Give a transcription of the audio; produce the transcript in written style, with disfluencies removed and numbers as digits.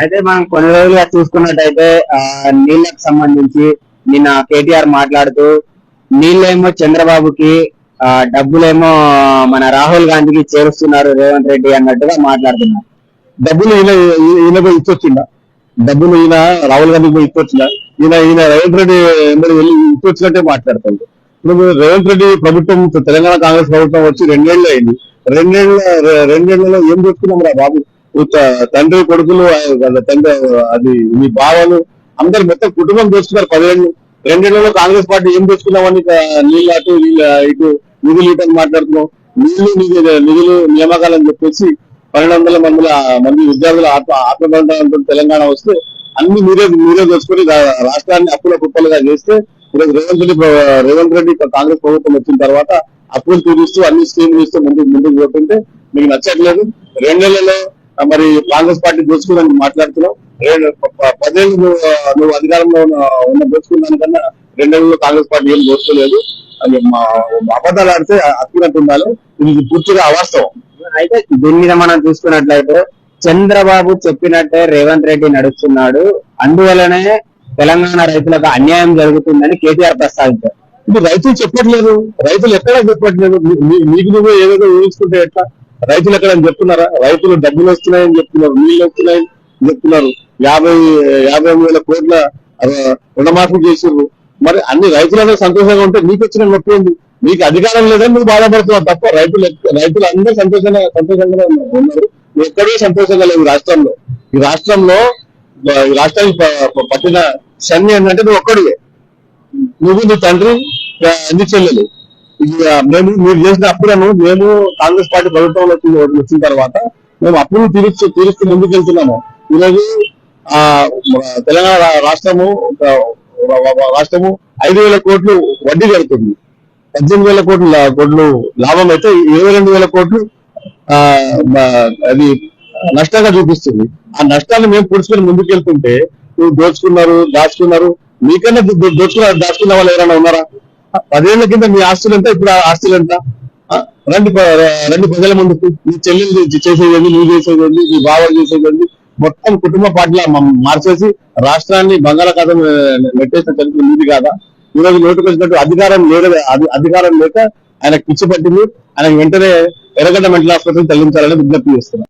అయితే మనం కొన్ని రోజులుగా చూసుకున్నట్టయితే నీళ్ళకి సంబంధించి నిన్న కేటీఆర్ మాట్లాడుతూ నీళ్ళేమో చంద్రబాబుకి డబ్బులేమో మన రాహుల్ గాంధీకి చేరుస్తున్నారు రేవంత్ రెడ్డి అన్నట్టుగా మాట్లాడుతున్నారు. డబ్బులు ఈయన పోయి ఇచ్చొచ్చిందా? డబ్బులు ఈయన రాహుల్ గాంధీ పోయి ఇచ్చొచ్చిందా? ఈయన రేవంత్ రెడ్డి వెళ్ళి ఇచ్చొచ్చినట్టే మాట్లాడుతుంది. ఇప్పుడు రేవంత్ రెడ్డి ప్రభుత్వం, తెలంగాణ కాంగ్రెస్ ప్రభుత్వం వచ్చి రెండేళ్లు అయింది. రెండేళ్లలో ఏం చెప్తున్నాం రా బాబు? తండ్రి కొడుకులు, తండ్రి అది మీ బావలు అందరు మొత్తం కుటుంబం దోచుకున్నారు 10 ఏళ్ళు. రెండేళ్లలో కాంగ్రెస్ పార్టీ ఏం దోచుకున్నామని నీళ్ళు అటు ఇటు నిధులు ఇటని మాట్లాడుతున్నాం. నిధులు నియామకాలని చెప్పేసి 1200 మంది విద్యార్థుల ఆత్మబంధంతో తెలంగాణ వస్తే అన్ని మీరే దోచుకొని రాష్ట్రాన్ని అప్పుల కుప్పలుగా చేస్తే ఈరోజు రేవంత్ రెడ్డి కాంగ్రెస్ ప్రభుత్వం వచ్చిన తర్వాత అప్పులు తీరుస్తూ అన్ని స్కీములు ఇస్తూ ముందుకు పోతుంటే మీకు నచ్చట్లేదు. 2 నెలల్లో మరి కాంగ్రెస్ పార్టీ దోచుకుందని మాట్లాడుతున్నావు. 10 ఏళ్ళు నువ్వు అధికారంలో ఉన్న దోచుకున్నానికన్నా 2 నెలల్లో కాంగ్రెస్ పార్టీ ఏం దోచుకోలేదు. అది అబద్ధాలు ఆడితే అత్తినట్టు ఉండాలి. ఇది పూర్తిగా అవాస్తవం. అయితే దీని మీద మనం చూసుకున్నట్లయితే చంద్రబాబు చెప్పినట్టే రేవంత్ రెడ్డి నడుస్తున్నాడు, అందువలనే తెలంగాణ రైతులకు అన్యాయం జరుగుతుందని కేటీఆర్ ప్రస్తావించారు. ఇది రైతులు చెప్పట్లేదు. రైతులు ఎక్కడా చెప్పట్లేదు. మీకు నువ్వే ఏదేదో ఊహించుకుంటే ఎట్లా? రైతులు ఎక్కడ చెప్తున్నారా? రైతులు డబ్బులు వస్తున్నాయని చెప్తున్నారు, నీళ్ళు వస్తున్నాయని చెప్తున్నారు. 50,000 కోట్ల రుణమాఫీ చేసిర్రు. మరి అన్ని రైతులందరూ సంతోషంగా ఉంటే నీకు వచ్చిన నొప్పి ఉంది. నీకు అధికారం లేదని నువ్వు బాధపడుతున్నావు తప్ప రైతులు అందరూ సంతోషంగా ఉన్నారు. నువ్వు ఎక్కడో సంతోషంగా లేవు. ఈ రాష్ట్రానికి పట్టిన శని ఏంటంటే నువ్వు ఒక్కడివే. నువ్వు నీ తండ్రి, నీ చెల్లెలు. మీరు చేసిన అప్పులను మేము కాంగ్రెస్ పార్టీ ప్రభుత్వంలో వచ్చిన తర్వాత మేము అప్పులు తీరుస్తూ ముందుకెళ్తున్నాము. ఈరోజు తెలంగాణ రాష్ట్రము 5,000 కోట్లు వడ్డీ కడుతుంది. 18,000 కోట్లు లాభం అయితే 22,000 కోట్లు అది నష్టంగా చూపిస్తుంది. ఆ నష్టాన్ని మేము పుడుచుకొని ముందుకెళ్తుంటే నువ్వు దాచుకున్నారు. మీకన్నా దాచుకున్న వాళ్ళు ఎవరైనా ఉన్నారా? 10 ఏళ్ల కింద మీ ఆస్తులు ఎంత, ఇప్పుడు ఆస్తులు ఎంత? రండి ప్రజల ముందుకు. నీ చెల్లెలు చేసేదండి, నువ్వు చేసేదండి, నీ బావలు చేసేదండి, మొత్తం కుటుంబ పార్టీలా మార్చేసి రాష్ట్రాన్ని బంగాళాఖాతం నెట్టేసిన చరిత్ర నీది కాదా? ఈరోజు నోటుకు వచ్చినట్టు అధికారం లేక ఆయనకు పిచ్చి పట్టింది. ఆయనకు వెంటనే ఎర్రగడ్డ మెంటల్ హాస్పిటల్ తరలించాలని విజ్ఞప్తి చేస్తున్నారు.